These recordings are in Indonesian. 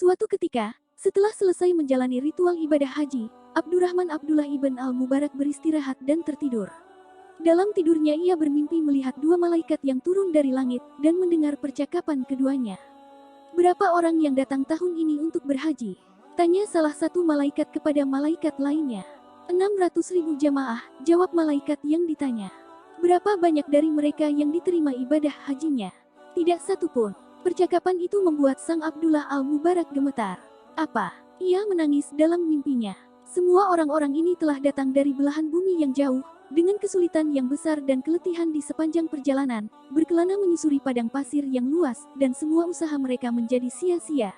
Suatu ketika, setelah selesai menjalani ritual ibadah haji, Abdurrahman Abdullah ibn al-Mubarak beristirahat dan tertidur. Dalam tidurnya ia bermimpi melihat dua malaikat yang turun dari langit dan mendengar percakapan keduanya. "Berapa orang yang datang tahun ini untuk berhaji?" tanya salah satu malaikat kepada malaikat lainnya. 600.000 jamaah, jawab malaikat yang ditanya. "Berapa banyak dari mereka yang diterima ibadah hajinya?" "Tidak satu pun." Percakapan itu membuat sang Abdullah al-Mubarak gemetar. Apa? Ia menangis dalam mimpinya. Semua orang-orang ini telah datang dari belahan bumi yang jauh, dengan kesulitan yang besar dan keletihan di sepanjang perjalanan, berkelana menyusuri padang pasir yang luas, dan semua usaha mereka menjadi sia-sia.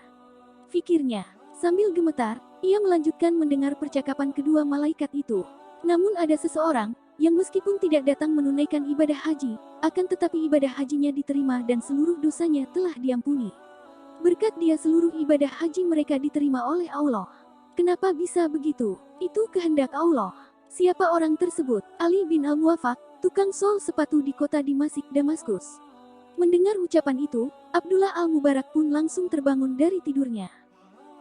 Fikirnya. Sambil gemetar, ia melanjutkan mendengar percakapan kedua malaikat itu. Namun ada seseorang, yang meskipun tidak datang menunaikan ibadah haji, akan tetapi ibadah hajinya diterima dan seluruh dosanya telah diampuni. Berkat dia seluruh ibadah haji mereka diterima oleh Allah. Kenapa bisa begitu? Itu kehendak Allah. Siapa orang tersebut? Ali bin Al-Muwafaq, tukang sol sepatu di kota Damasik, Damaskus. Mendengar ucapan itu, Abdullah al-Mubarak pun langsung terbangun dari tidurnya.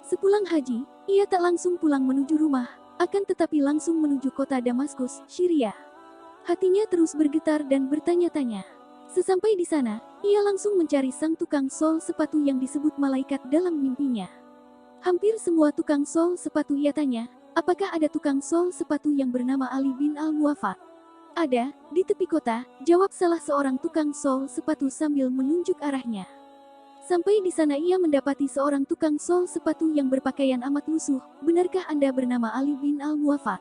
Sepulang haji, ia tak langsung pulang menuju rumah, akan tetapi langsung menuju kota Damaskus, Syria. Hatinya terus bergetar dan bertanya-tanya. Sesampai di sana, ia langsung mencari sang tukang sol sepatu yang disebut malaikat dalam mimpinya. Hampir semua tukang sol sepatu ia tanya, apakah ada tukang sol sepatu yang bernama Ali bin Al-Muwafaq? Ada, di tepi kota, jawab salah seorang tukang sol sepatu sambil menunjuk arahnya. Sampai di sana ia mendapati seorang tukang sol sepatu yang berpakaian amat lusuh. "Benarkah Anda bernama Ali bin Al-Muwafaq?"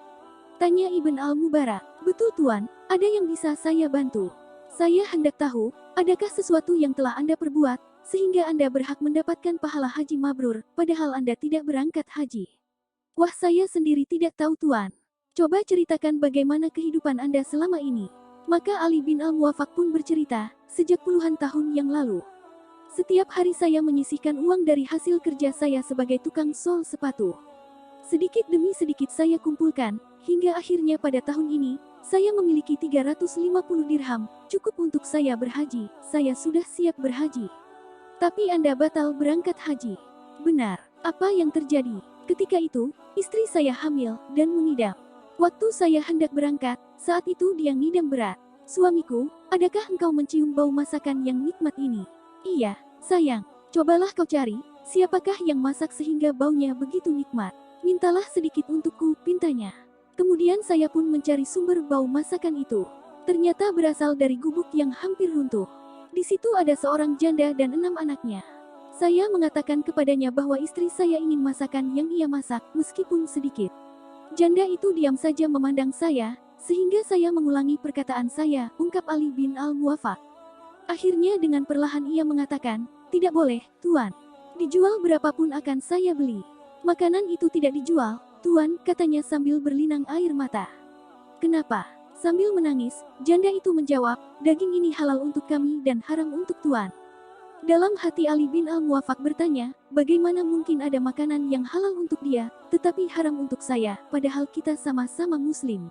tanya Ibn Al-Mubarak. "Betul Tuan, ada yang bisa saya bantu? Saya hendak tahu, adakah sesuatu yang telah Anda perbuat, sehingga Anda berhak mendapatkan pahala haji mabrur, padahal Anda tidak berangkat haji?" "Wah, saya sendiri tidak tahu Tuan. Coba ceritakan bagaimana kehidupan Anda selama ini." Maka Ali bin Al-Muwafaq pun bercerita, "Sejak puluhan tahun yang lalu, setiap hari saya menyisihkan uang dari hasil kerja saya sebagai tukang sol sepatu. Sedikit demi sedikit saya kumpulkan, hingga akhirnya pada tahun ini, saya memiliki 350 dirham, cukup untuk saya berhaji. Saya sudah siap berhaji. Tapi Anda batal berangkat haji." "Benar. Apa yang terjadi?" "Ketika itu, istri saya hamil dan mengidam. Waktu saya hendak berangkat, saat itu dia ngidam berat. Suamiku, adakah engkau mencium bau masakan yang nikmat ini?" "Iya, sayang. Cobalah kau cari, siapakah yang masak sehingga baunya begitu nikmat. Mintalah sedikit untukku," pintanya. Kemudian saya pun mencari sumber bau masakan itu. Ternyata berasal dari gubuk yang hampir runtuh. Di situ ada seorang janda dan 6 anaknya. Saya mengatakan kepadanya bahwa istri saya ingin masakan yang ia masak, meskipun sedikit. Janda itu diam saja memandang saya, sehingga saya mengulangi perkataan saya, ungkap Ali bin Al-Muwafaq. Akhirnya dengan perlahan ia mengatakan, "Tidak boleh, Tuan. Dijual berapapun akan saya beli." "Makanan itu tidak dijual, Tuan," katanya sambil berlinang air mata. "Kenapa?" Sambil menangis, janda itu menjawab, "Daging ini halal untuk kami dan haram untuk Tuan." Dalam hati Ali bin Al-Muwafaq bertanya, bagaimana mungkin ada makanan yang halal untuk dia, tetapi haram untuk saya, padahal kita sama-sama muslim.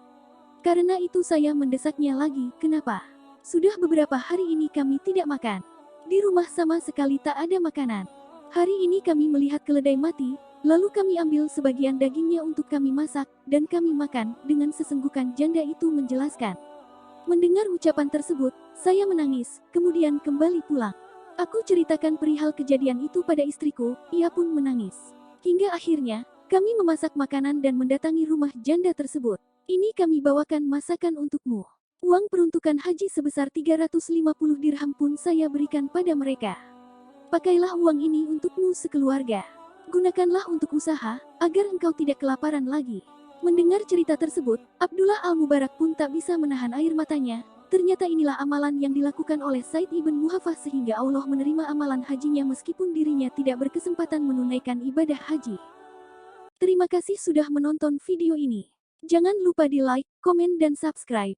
Karena itu saya mendesaknya lagi, "Kenapa? Sudah beberapa hari ini kami tidak makan. Di rumah sama sekali tak ada makanan. Hari ini kami melihat keledai mati, lalu kami ambil sebagian dagingnya untuk kami masak, dan kami makan," dengan sesenggukan janda itu menjelaskan. Mendengar ucapan tersebut, saya menangis, kemudian kembali pulang. Aku ceritakan perihal kejadian itu pada istriku, ia pun menangis. Hingga akhirnya, kami memasak makanan dan mendatangi rumah janda tersebut. "Ini kami bawakan masakan untukmu." Uang peruntukan haji sebesar 350 dirham pun saya berikan pada mereka. "Pakailah uang ini untukmu sekeluarga. Gunakanlah untuk usaha, agar engkau tidak kelaparan lagi." Mendengar cerita tersebut, Abdullah al-Mubarak pun tak bisa menahan air matanya. Ternyata inilah amalan yang dilakukan oleh Said ibn Muhafaz sehingga Allah menerima amalan hajinya meskipun dirinya tidak berkesempatan menunaikan ibadah haji. Terima kasih sudah menonton video ini. Jangan lupa di like, komen dan subscribe.